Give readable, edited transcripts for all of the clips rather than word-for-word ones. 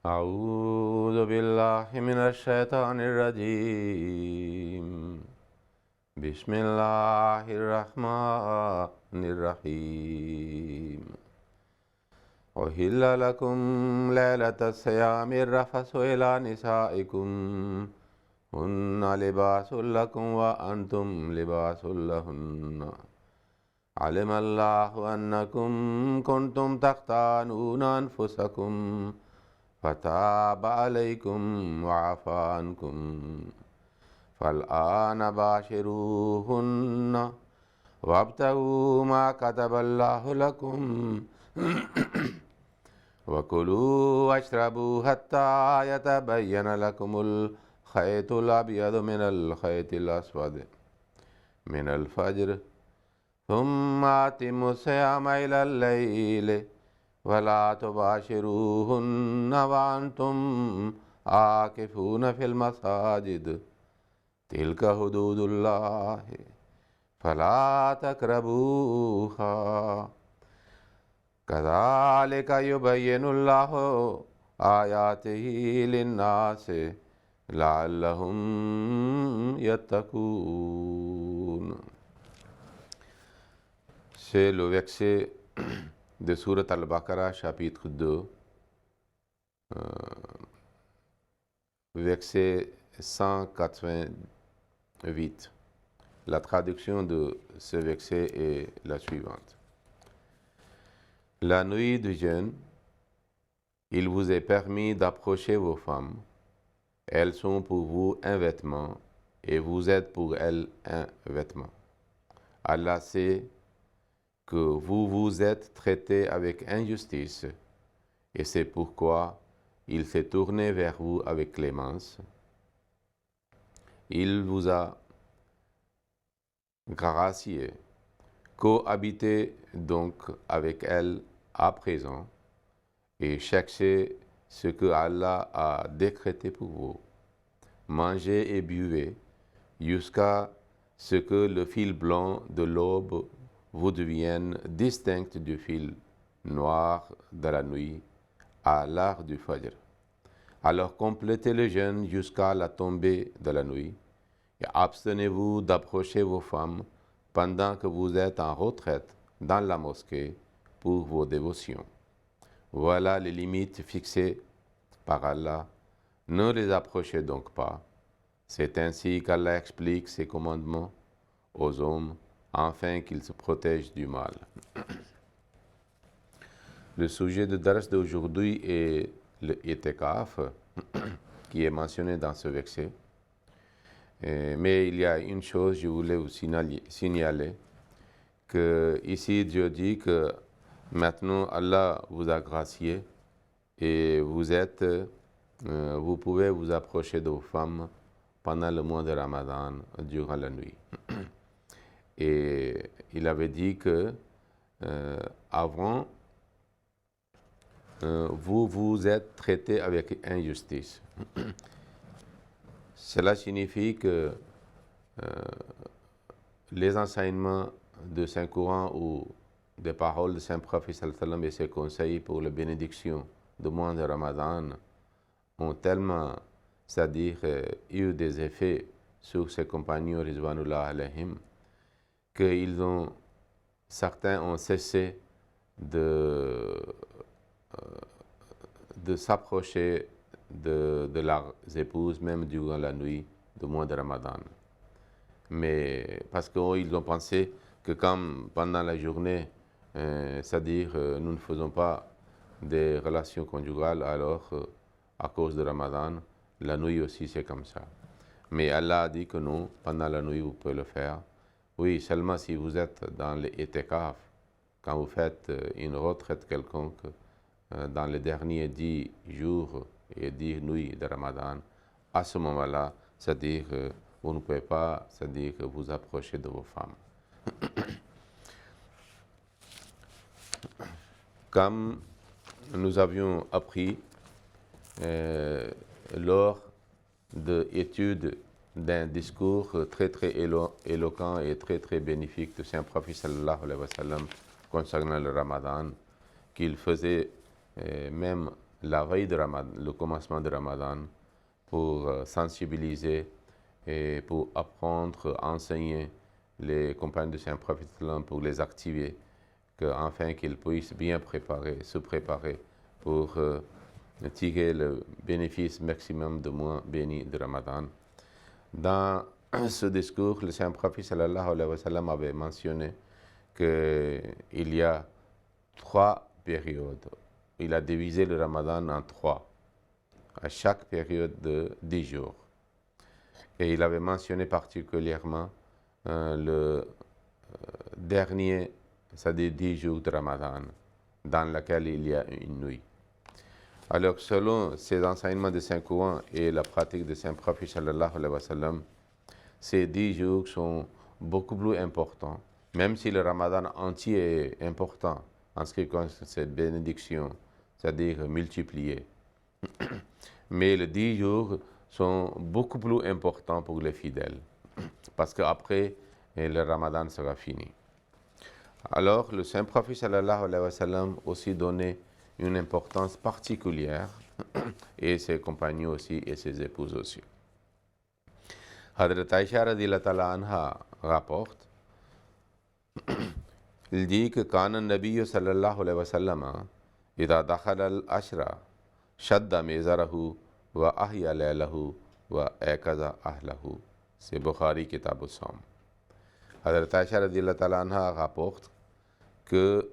أعوذ بالله من الشيطان الرجيم بسم الله الرحمن الرحيم أحل لكم ليلة الصيام الرفث إلى نسائكم هن لباس لكم وأنتم لباس لهن علم الله أنكم كنتم تختانون أنفسكم فتاب عليكم وعفى عنكم فالآن باشروهن وابتغوا ما كتب الله لكم وكلوا واشربوا حتى يتبين لكم الخيط الأبيض من الخيط الأسود من الفجر ثم أتموا الصيام إلى الليل ولا تباشروهن وأنتم عاكفون في المساجد تلك حدود الله فلا تقربوها كذلك يبين الله آياته للناس لعلهم يتقون. C'est le verset de Surat Al-Baqarah, chapitre 2, verset 188. La traduction de ce verset est la suivante. La nuit du jeûne, il vous est permis d'approcher vos femmes. Elles sont pour vous un vêtement et vous êtes pour elles un vêtement. Allah sait que vous vous êtes traités avec injustice, et c'est pourquoi il s'est tourné vers vous avec clémence. Il vous a gracié. Cohabitez donc avec elle à présent, et cherchez ce que Allah a décrété pour vous. Mangez et buvez jusqu'à ce que le fil blanc de l'aube vous deviennent distincts du fil noir de la nuit à l'heure du Fajr. Alors complétez le jeûne jusqu'à la tombée de la nuit et abstenez-vous d'approcher vos femmes pendant que vous êtes en retraite dans la mosquée pour vos dévotions. Voilà les limites fixées par Allah. Ne les approchez donc pas. C'est ainsi qu'Allah explique ses commandements aux hommes afin qu'ils se protègent du mal. Le sujet de Dars d'aujourd'hui est le itikaf, qui est mentionné dans ce verset. Mais il y a une chose, je voulais vous signaler, que ici Dieu dit que maintenant Allah vous a gracié et vous pouvez vous approcher de vos femmes pendant le mois de Ramadan, durant la nuit. Et il avait dit que avant, vous vous êtes traité avec injustice. Cela signifie que les enseignements de Saint-Coran ou des paroles de Saint-Prophète sallallahu et ses conseils pour la bénédiction du mois de Ramadan ont tellement, c'est-à-dire, eu des effets sur ses compagnons rizwanullah alayhim, que certains ont cessé de s'approcher de leurs épouses, même durant la nuit du mois de Ramadan. Mais parce qu'ils ont pensé que comme pendant la journée, c'est-à-dire nous ne faisons pas des relations conjugales, alors à cause de Ramadan, la nuit aussi c'est comme ça. Mais Allah a dit que non, pendant la nuit vous pouvez le faire. Oui, seulement si vous êtes dans les itikaf, quand vous faites une retraite quelconque dans les derniers 10 jours et 10 nuits de Ramadan, à ce moment-là, c'est-à-dire vous ne pouvez pas, c'est-à-dire que vous approchez de vos femmes. Comme nous avions appris lors de l'étude d'un discours très très éloquent et très très bénéfique de Saint-Prophète sallallahu alayhi wa sallam concernant le Ramadan, qu'il faisait même la veille de Ramadan, le commencement de Ramadan, pour sensibiliser et pour apprendre, enseigner les compagnons de Saint-Prophète, pour les activer, afin qu'ils puissent bien se préparer pour tirer le bénéfice maximum de mois béni de Ramadan. Dans ce discours, le Saint-Prophète sallallahu alayhi wa sallam avait mentionné qu'il y a 3 périodes. Il a divisé le Ramadan en 3, à chaque période de 10 jours. Et il avait mentionné particulièrement le dernier, c'est-à-dire 10 jours de Ramadan, dans lequel il y a une nuit. Alors, selon ces enseignements de Saint-Coran et la pratique de Saint-Prophète sallallahu alayhi wa sallam, ces 10 jours sont beaucoup plus importants, même si le Ramadan entier est important en ce qui concerne cette bénédiction, c'est-à-dire multipliée. Mais les 10 jours sont beaucoup plus importants pour les fidèles, parce qu'après, le Ramadan sera fini. Alors, le Saint-Prophète sallallahu alayhi wa sallam aussi donnait une importance particulière, et ses compagnons aussi, et ses épouses aussi. Hadrat Aïcha radhiyallahu ta'ala anha rapporte, il dit que Kana Nabi sallallahu alayhi wa sallam, idha dakhala al-ashra, shadda mizarahu wa ahya laylahu wa akaza ahlahu. C'est Bukhari Kitab al-Sawm. Hadrat Aïcha radhiyallahu ta'ala anha rapporte que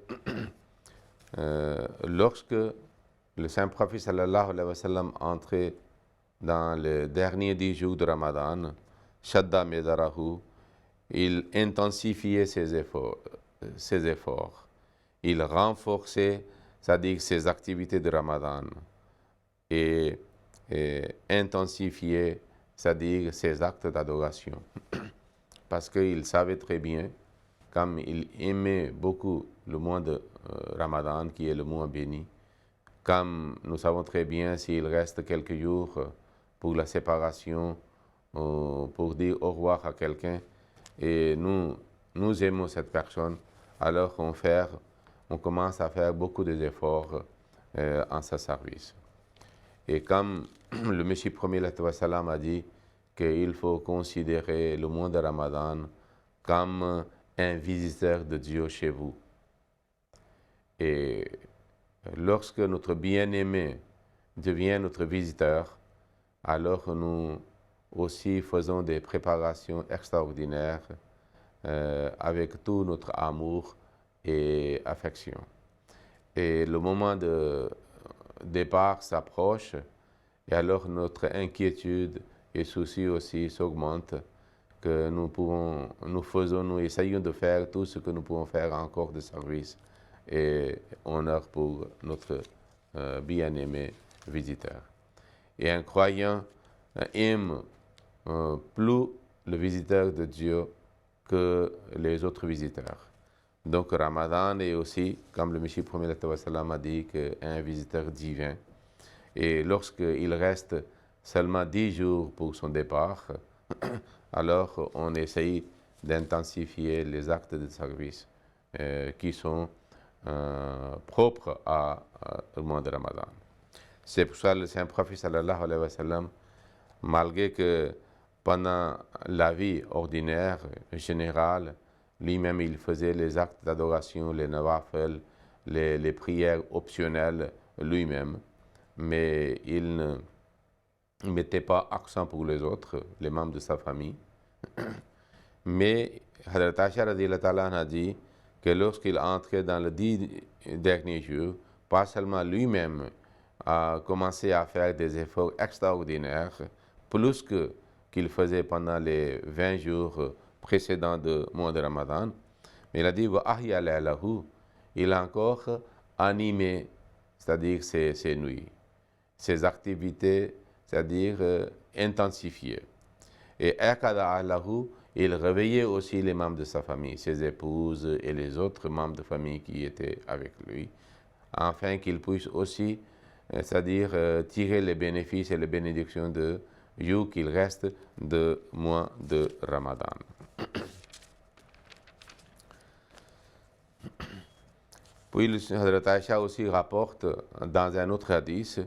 lorsque le Saint-Prophète sallallahu alayhi wa sallam entrait dans les derniers 10 jours de Ramadan, Shadda Mizarahu, il intensifiait ses efforts. Il renforçait, c'est-à-dire ses activités de Ramadan, et intensifiait, c'est-à-dire ses actes d'adoration. Parce qu'il savait très bien, comme il aimait beaucoup le mois de Ramadan, qui est le mois béni, comme nous savons très bien, s'il reste quelques jours pour la séparation, pour dire au revoir à quelqu'un, et nous aimons cette personne, alors on commence à faire beaucoup d'efforts en sa service. Et comme le Messie premier a dit qu'il faut considérer le mois de Ramadan comme un visiteur de Dieu chez vous. Et lorsque notre bien-aimé devient notre visiteur, alors nous aussi faisons des préparations extraordinaires avec tout notre amour et affection. Et le moment de départ s'approche, et alors notre inquiétude et souci aussi s'augmentent, que nous essayons de faire tout ce que nous pouvons faire encore de service et honneur pour notre bien-aimé visiteur. Et un croyant aime plus le visiteur de Dieu que les autres visiteurs. Donc Ramadan est aussi, comme le Messie premier a dit, un visiteur divin. Et lorsqu'il reste seulement 10 jours pour son départ, alors on essaye d'intensifier les actes de service qui sont propres au mois de Ramadan. C'est pour ça que le Saint-Prophète sallallahu alayhi wa sallam, malgré que pendant la vie ordinaire, générale, lui-même il faisait les actes d'adoration, les nawafel, les prières optionnelles lui-même, mais il ne mettait pas accent pour les autres, les membres de sa famille. Mais Hadrat Aïcha radhiyallahu ta'ala a dit que lorsqu'il entrait dans les 10 derniers jours, pas seulement lui-même a commencé à faire des efforts extraordinaires, plus qu'il faisait pendant les 20 jours précédents du mois de Ramadan, mais il a dit wa ahya laylahu, il a encore animé, c'est-à-dire ses nuits, ses activités, c'est-à-dire intensifiées. Et akada ahlahu, il réveillait aussi les membres de sa famille, ses épouses et les autres membres de famille qui étaient avec lui, afin qu'ils puissent aussi, c'est-à-dire tirer les bénéfices et les bénédictions de jour qu'il reste de mois de Ramadan. Oui, le Hazrat Aïcha aussi rapporte dans un autre hadith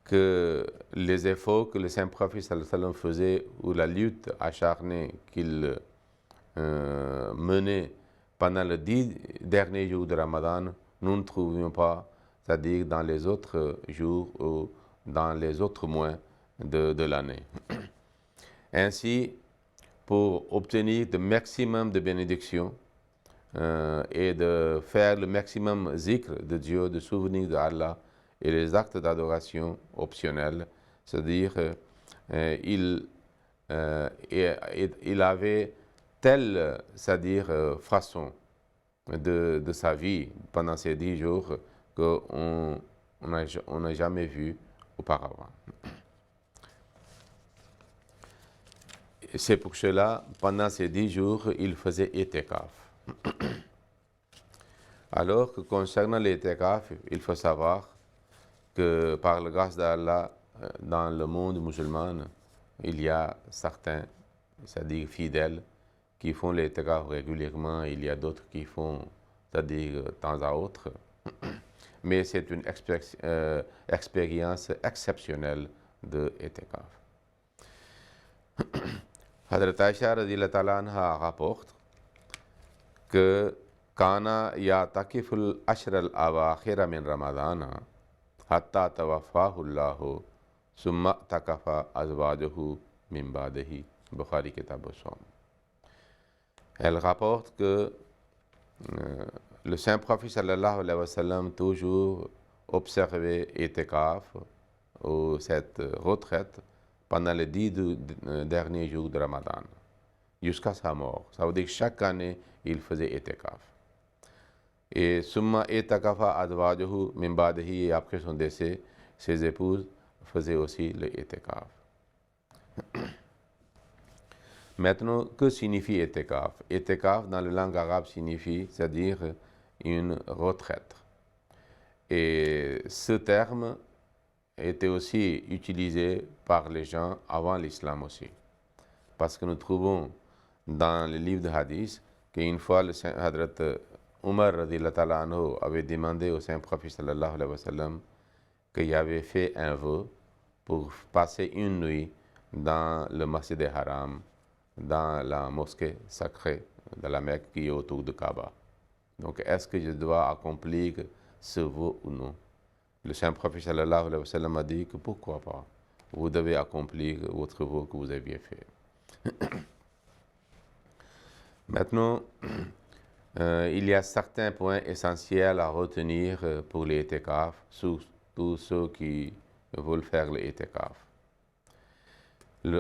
que les efforts que le Saint-Prophète sallallahu alayhi wa sallam faisait ou la lutte acharnée qu'il menait pendant les 10 derniers jours de Ramadan, nous ne trouvions pas, c'est-à-dire dans les autres jours ou dans les autres mois de l'année. Ainsi, pour obtenir le maximum de bénédictions et de faire le maximum zikr de Dieu, de souvenir d'Allah et les actes d'adoration optionnels, c'est-à-dire il avait telle, c'est-à-dire façon de sa vie pendant ces 10 jours qu'on n'a jamais vu auparavant. C'est pour cela, pendant ces 10 jours, il faisait itikaf. Alors que concernant l'itikaf, il faut savoir que par la grâce d'Allah, dans le monde musulman, il y a certains, c'est-à-dire fidèles, qui font l'itikaf régulièrement, il y a d'autres qui font, c'est-à-dire de temps à autre. Mais c'est une expérience exceptionnelle de itikaf. Hazrat Aïcha radiyallahu ta'ala anha rapporte que Kana ya'takiful ashr al-awakhir min Ramadana hatta tawaffahu Allahu summa takafa azwajuhu min ba'dihi. Bukhari Kitab al-Sawm. Elle rapporte que le Saint-Prophète sallallahu alayhi wa sallam toujours observait itikaf ou cette retraite pendant les 10 derniers jours de Ramadan, jusqu'à sa mort. Ça veut dire que chaque année, il faisait itikaf. Et summa itakafa adwajuhu min ba'dihi, et après son décès, ses épouses faisaient aussi le itikaf. Maintenant, que signifie itikaf? Itikaf dans la langue arabe signifie, c'est-à-dire une retraite. Et ce terme était aussi utilisé par les gens avant l'islam aussi. Parce que nous trouvons dans les livres de hadith qu'une fois le Saint Hadrat Umar radiyallahu ta'ala anhu avait demandé au Saint-Prophète sallallahu alayhi wa sallam qu'il avait fait un vœu pour passer une nuit dans le Masjid al-Haram, dans la mosquée sacrée de la Mecque qui est autour de Kaaba. Donc, est-ce que je dois accomplir ce vœu ou non? Le Saint-Prophète sallallahu alayhi wa sallam a dit que pourquoi pas, vous devez accomplir votre vœu que vous aviez fait. Maintenant, il y a certains points essentiels à retenir pour les itikaf, surtout ceux qui veulent faire les itikaf.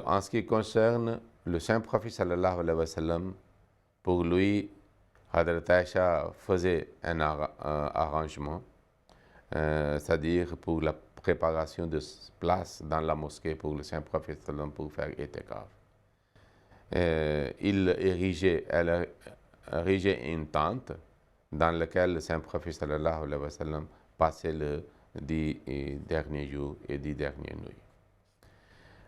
En ce qui concerne le Saint-Prophète sallallahu alayhi wa sallam, pour lui, Hazrat Aïcha faisait un arrangement, c'est-à-dire pour la préparation de place dans la mosquée pour le Saint-Prophète sallam pour faire itikaf. Elle érigeait une tente dans laquelle le Saint-Prophète sallallahu alayhi wa sallam passait les 10 derniers jours et 10 dernières nuits.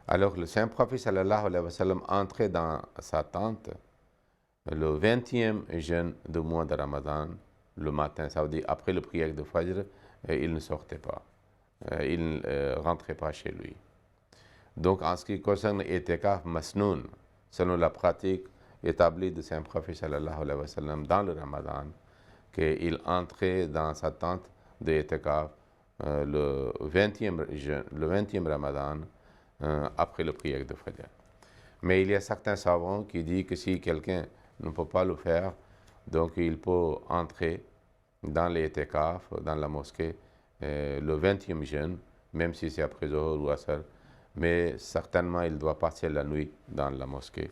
Alors le Saint-Prophète sallallahu alayhi wa sallam entrait dans sa tente le 20e jeûne du mois de Ramadan, le matin, ça veut dire après le prière de Fajr, il ne sortait pas, il ne rentrait pas chez lui. Donc en ce qui concerne l'itikaf masnoun, selon la pratique établie de Saint-Prophète sallallahu alayhi wa sallam dans le Ramadan, qu'il entrait dans sa tente de itikaf le 20e Ramadan après la prière de Fajr. Mais il y a certains savants qui disent que si quelqu'un ne peut pas le faire, donc il peut entrer dans l'itikaf, dans la mosquée, le 20e jeûne, même si c'est après Zohar ou Asr, mais certainement il doit passer la nuit dans la mosquée.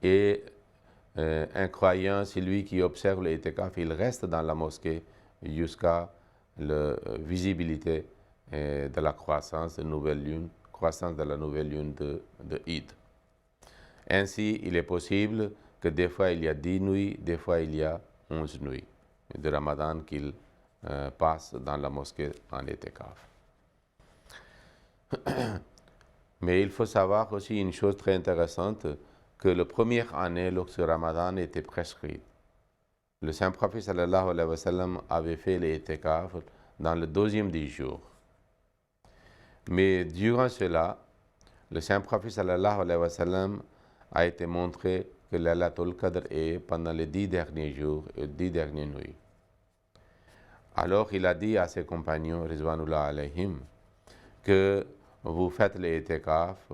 Et un croyant, c'est lui qui observe l'itikaf, il reste dans la mosquée jusqu'à la visibilité de la croissance de la nouvelle lune de Eid. Ainsi, il est possible que des fois il y a 10 nuits, des fois il y a 11 nuits de Ramadan qu'il passe dans la mosquée en itikaf. Mais il faut savoir aussi une chose très intéressante, que la première année, lorsque Ramadan était prescrit, Le saint prophète sallallahu alayhi wa sallam avait fait l'itikaf dans le 12e des jours. Mais durant cela, le saint prophète sallallahu alayhi wa sallam a été montré que Laylatul Qadr est pendant les 10 derniers jours et 10 dernières nuits. Alors il a dit à ses compagnons, Rizwanullah alayhim, que vous faites l'itikaf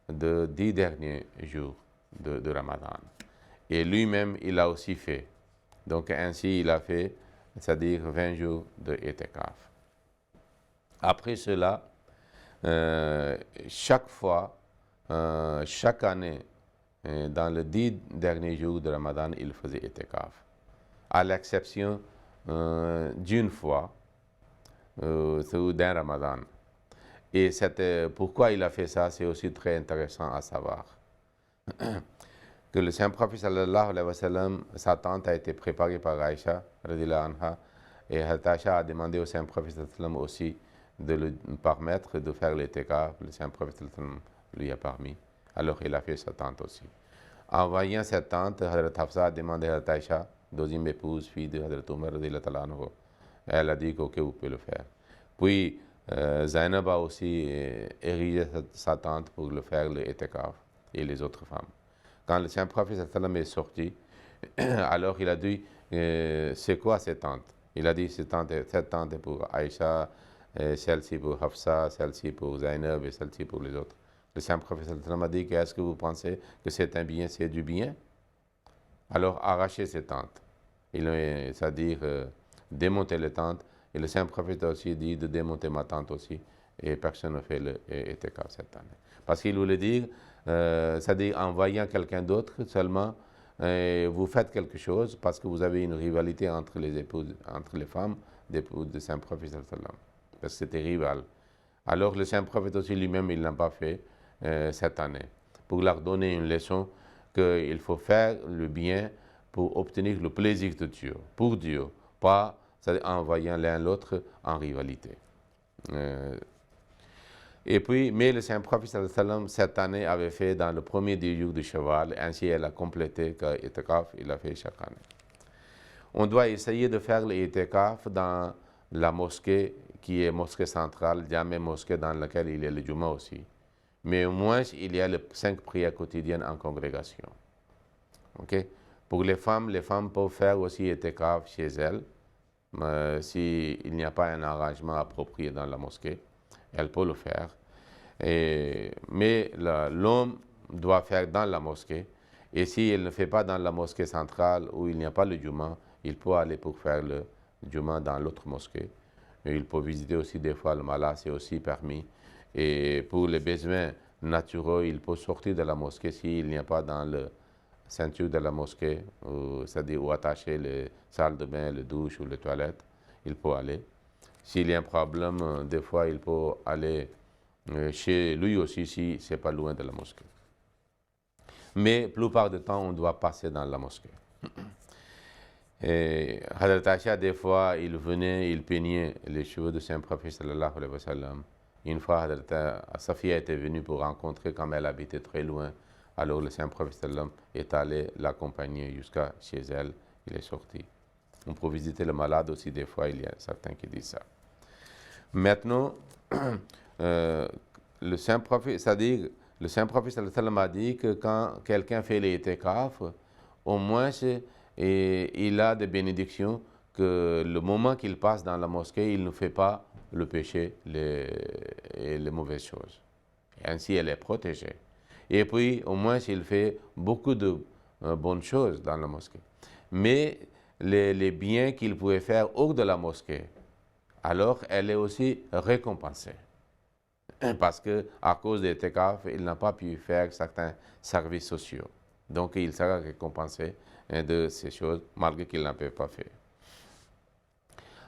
de 10 derniers jours de Ramadan. Et lui-même, il a aussi fait. Donc ainsi, il a fait, c'est-à-dire 20 jours de itikaf. Après cela, chaque fois, chaque année, dans les 10 derniers jours de Ramadan, il faisait itikaf. À l'exception d'une fois, c'est d'un Ramadan. Et pourquoi il a fait ça, c'est aussi très intéressant à savoir. Que le saint prophète sallallahu alayhi wa sallam, sa tante a été préparée par Aïcha, radhiyallahu anha, et Aïcha a demandé au saint prophète sallallahu alayhi wa sallam aussi de le permettre de faire l'itikaf. Le saint prophète sallallahu alayhi wa sallam lui a permis. Alors il a fait sa tante aussi. En voyant cette tante, Hadrat Hafsa a demandé à Aïcha, deuxième épouse, fille de Hadrat Omar, radhiyallahu anhu, elle a dit que ok, vous pouvez le faire. Puis Zainab a aussi érigé sa tante pour le faire l'itikaf et les autres femmes. Quand le saint prophète est sorti, alors il a dit, c'est quoi cette tente? Il a dit, cette tente est pour Aïcha, celle-ci pour Hafsa, celle-ci pour Zainab et celle-ci pour les autres. Le saint prophète a dit, est-ce que vous pensez que c'est un bien, c'est du bien? Alors arrachez cette tente. C'est-à-dire démonter les tentes. Et le saint prophète a aussi dit de démonter ma tente aussi. Et personne n'a fait l'itikaf cette année. Parce qu'il voulait dire, c'est-à-dire en voyant quelqu'un d'autre seulement, vous faites quelque chose parce que vous avez une rivalité entre les épouses, entre les femmes d'épouses de saint prophète, parce que c'était rival. Alors le saint prophète aussi lui-même, il n'a pas fait cette année, pour leur donner une leçon qu'il faut faire le bien pour obtenir le plaisir de Dieu, pour Dieu, pas en voyant l'un l'autre en rivalité. Et puis, mais le saint prophète cette année avait fait dans le premier des jours de Shawwal, ainsi elle a complété que l'itikaf, il a fait chaque année. On doit essayer de faire l'itikaf dans la mosquée qui est mosquée centrale, jamais mosquée dans laquelle il y a le Juma aussi. Mais au moins, il y a les 5 prières quotidiennes en congrégation. Okay? Pour les femmes peuvent faire aussi l'itikaf chez elles. S'il n'y a pas un arrangement approprié dans la mosquée, elle peut le faire. Mais l'homme doit faire dans la mosquée. Et s'il ne fait pas dans la mosquée centrale où il n'y a pas le Juma, il peut aller pour faire le Juma dans l'autre mosquée. Et il peut visiter aussi des fois le Mala, c'est aussi permis. Et pour les besoins naturels, il peut sortir de la mosquée s'il n'y a pas dans le ceinture de la mosquée, c'est-à-dire où attacher les salles de bain, les douches ou les toilettes, il peut aller. S'il y a un problème, des fois, il peut aller chez lui aussi si ce n'est pas loin de la mosquée. Mais la plupart du temps, on doit passer dans la mosquée. Et Hadrat Aïcha, des fois, il venait, il peignait les cheveux de saint prophète sallallahu alayhi wa sallam. Une fois, Hadrat Safia était venue pour rencontrer, comme elle habitait très loin. Alors le saint prophète sallam est allé l'accompagner jusqu'à chez elle. Il est sorti. On peut visiter le malade aussi, des fois, il y a certains qui disent ça. Maintenant, le saint prophète, c'est-à-dire, le saint prophète sallam a dit que quand quelqu'un fait l'itikaf, au moins il a des bénédictions que le moment qu'il passe dans la mosquée, il ne fait pas le péché et les mauvaises choses. Et ainsi, elle est protégée. Et puis, au moins, il fait beaucoup de bonnes choses dans la mosquée. Mais les biens qu'il pouvait faire hors de la mosquée, alors elle est aussi récompensée. Parce qu'à cause des itikaf, il n'a pas pu faire certains services sociaux. Donc, il sera récompensé de ces choses, malgré qu'il n'en peut pas faire.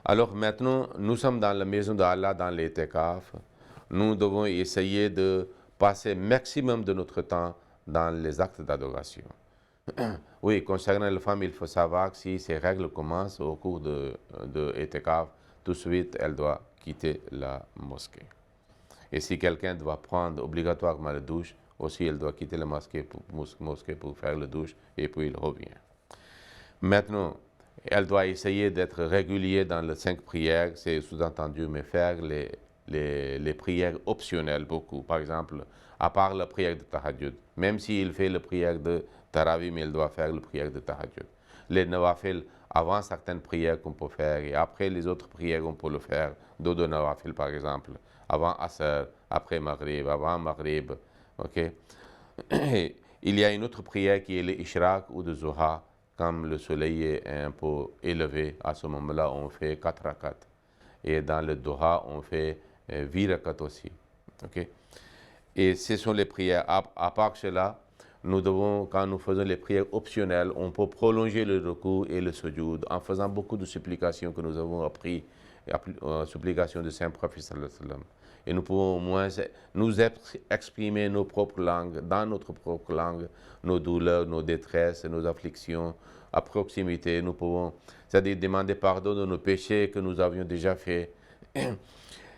Alors maintenant, nous sommes dans la maison d'Allah, dans l'itikaf. Nous devons essayer de passer maximum de notre temps dans les actes d'adoration. Oui, concernant les femmes, il faut savoir que si ces règles commencent au cours de l'itikaf, tout de suite, elle doit quitter la mosquée. Et si quelqu'un doit prendre obligatoirement la douche, aussi elle doit quitter la mosquée pour faire la douche et puis il revient. Maintenant, Elle doit essayer d'être régulière dans les 5 prières, c'est sous-entendu, mais faire les prières optionnelles beaucoup. Par exemple, à part la prière de Tahajjud, même s'il fait la prière de Tarawih, mais il doit faire la prière de Tahajjud. Les Nawafil, avant certaines prières qu'on peut faire, et après les autres prières, on peut le faire. Dodo Nawafil, par exemple, avant Asr, après Maghrib, avant Maghrib. Ok. Il y a une autre prière qui est l'Ishraq ou de Zuha. Quand le soleil est un peu élevé, à ce moment-là, on fait 4 rakats. Et dans le Doha, on fait 8 rakats aussi. Okay? Et ce sont les prières. À part cela, nous devons, quand nous faisons les prières optionnelles, on peut prolonger le recours et le sujoud en faisant beaucoup de supplications que nous avons appris, supplications du Saint-Prophète sallallahu alayhi wa sallam. Et nous pouvons au moins nous exprimer nos propres langues, dans notre propre langue, nos douleurs, nos détresses, nos afflictions, à proximité. Nous pouvons, c'est-à-dire demander pardon de nos péchés que nous avions déjà faits.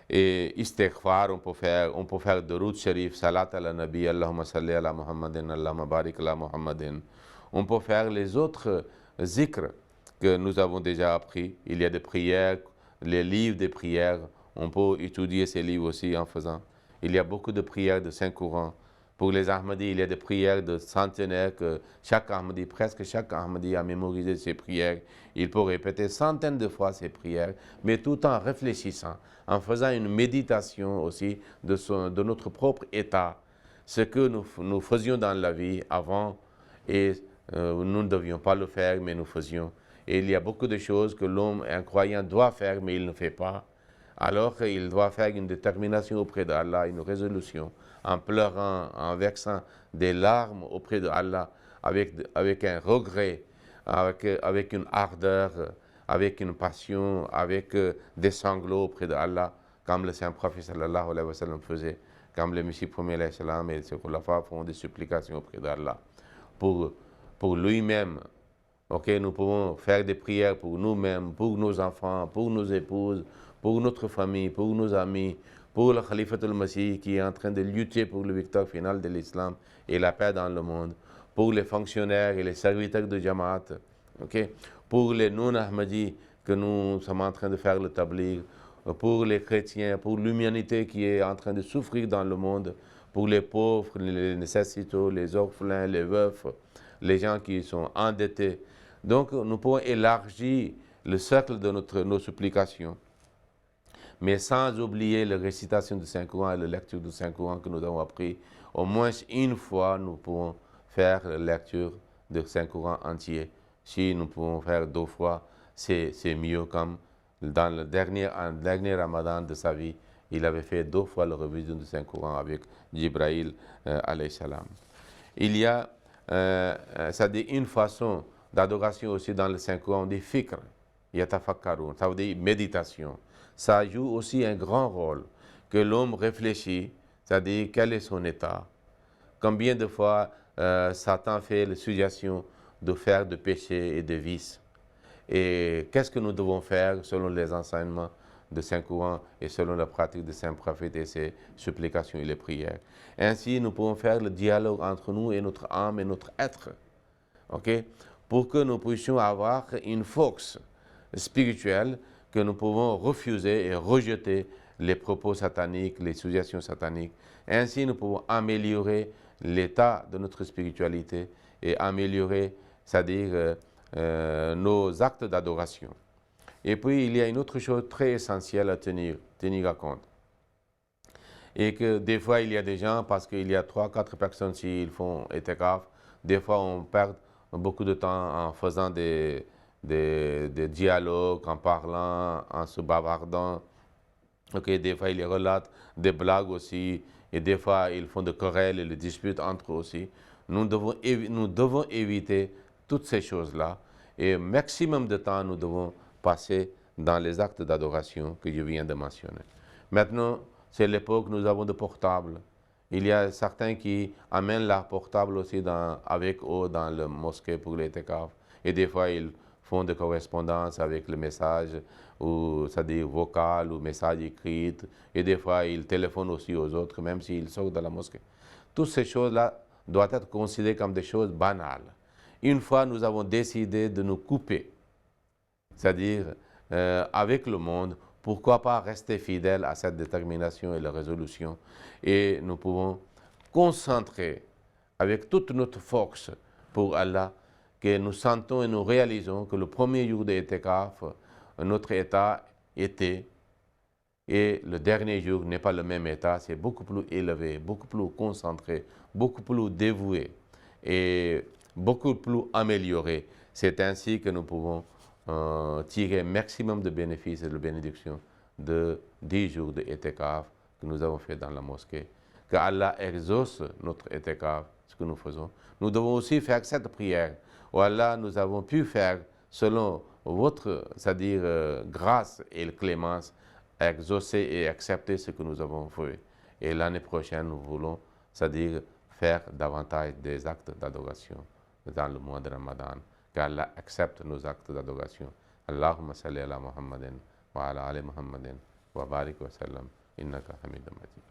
Et istighfar, on peut faire de route sharif, salat ala nabi, Allahumma salli ala Muhammadin, Allahumma barik ala Muhammadin. On peut faire les autres zikrs que nous avons déjà appris. Il y a des prières, les livres des prières. On peut étudier ces livres aussi en faisant. Il y a beaucoup de prières de Saint-Courant. Pour les Ahmadis, il y a des prières de centenaires que chaque Ahmadi, presque chaque Ahmadi a mémorisé ses prières. Il peut répéter centaines de fois ses prières, mais tout en réfléchissant, en faisant une méditation aussi de notre propre état, ce que nous faisions dans la vie avant et nous ne devions pas le faire, mais nous faisions. Et il y a beaucoup de choses que l'homme, un croyant, doit faire, mais il ne fait pas. Alors qu'il doit faire une détermination auprès d'Allah, une résolution, en pleurant, en versant des larmes auprès d'Allah, avec un regret, avec une ardeur, avec une passion, avec des sanglots auprès d'Allah, comme le Saint-Prophète sallallahu alayhi wa sallam faisait, comme le Messie premier alayhi salam et ses khulafas font des supplications auprès d'Allah. Pour lui-même, ok, nous pouvons faire des prières pour nous-mêmes, pour nos enfants, pour nos épouses, pour notre famille, pour nos amis, pour le Khalifat al-Masih qui est en train de lutter pour la victoire finale de l'islam et la paix dans le monde, pour les fonctionnaires et les serviteurs de Jamaat, okay? Pour les non-Ahmadis que nous sommes en train de faire le tabligh, pour les chrétiens, pour l'humanité qui est en train de souffrir dans le monde, pour les pauvres, les nécessiteux, les orphelins, les veufs, les gens qui sont endettés. Donc nous pouvons élargir le cercle de nos supplications, mais sans oublier la récitation du Saint-Coran et la lecture du Saint-Coran que nous avons appris. Au moins une fois, nous pouvons faire la lecture du Saint-Coran entier. Si nous pouvons faire 2 fois, c'est mieux, comme dans le dernier Ramadan de sa vie, il avait fait 2 fois la révision du Saint-Coran avec Jibril alayhi salam. Il y a, ça dit une façon d'adoration aussi dans le Saint-Coran, on dit fikr, yatafakkarun, ça veut dire méditation. Ça joue aussi un grand rôle, que l'homme réfléchit, c'est-à-dire quel est son état. Combien de fois Satan fait la suggestion de faire de péchés et de vices. Et qu'est-ce que nous devons faire selon les enseignements de Saint-Coran et selon la pratique de Saint-Prophète et ses supplications et les prières. Ainsi, nous pouvons faire le dialogue entre nous et notre âme et notre être, okay? Pour que nous puissions avoir une force spirituelle, que nous pouvons refuser et rejeter les propos sataniques, les suggestions sataniques. Ainsi, nous pouvons améliorer l'état de notre spiritualité et améliorer, c'est-à-dire nos actes d'adoration. Et puis, il y a une autre chose très essentielle à tenir à compte. Et que des fois, il y a des gens, parce qu'il y a 3-4 personnes, s'ils font itikaf, des fois, on perd beaucoup de temps en faisant des dialogues, en parlant, en se bavardant. Okay, des fois, ils relatent des blagues aussi, et des fois, ils font des querelles et des disputes entre eux aussi. Nous devons éviter toutes ces choses-là, et maximum de temps, nous devons passer dans les actes d'adoration que je viens de mentionner. Maintenant, c'est l'époque où nous avons des portables. Il y a certains qui amènent leur portable aussi avec eux dans la mosquée pour les itikaf. Et des fois, ils font des correspondances avec le message, ou c'est-à-dire vocal ou message écrit. Et des fois, ils téléphonent aussi aux autres, même s'ils sortent de la mosquée. Toutes ces choses-là doivent être considérées comme des choses banales. Une fois, nous avons décidé de nous couper c'est-à-dire avec le monde, pourquoi pas rester fidèle à cette détermination et la résolution. Et nous pouvons concentrer avec toute notre force pour Allah, que nous sentons et nous réalisons que le premier jour de Etekaf, notre état était, et le dernier jour n'est pas le même état, c'est beaucoup plus élevé, beaucoup plus concentré, beaucoup plus dévoué et beaucoup plus amélioré. C'est ainsi que nous pouvons tirer maximum de bénéfices et de bénédictions de 10 jours de Etekaf que nous avons fait dans la mosquée. Que Allah exauce notre Etekaf, ce que nous faisons. Nous devons aussi faire cette prière. Oh Allah, nous avons pu faire selon votre, c'est-à-dire grâce et clémence, exaucer et accepter ce que nous avons fait. Et l'année prochaine, nous voulons, c'est-à-dire faire davantage des actes d'adoration dans le mois de Ramadan. Qu'Allah accepte nos actes d'adoration. Allahumma salli ala Muhammadin wa ala ali Muhammadin wa barik wa sallam innaka hamidun majid.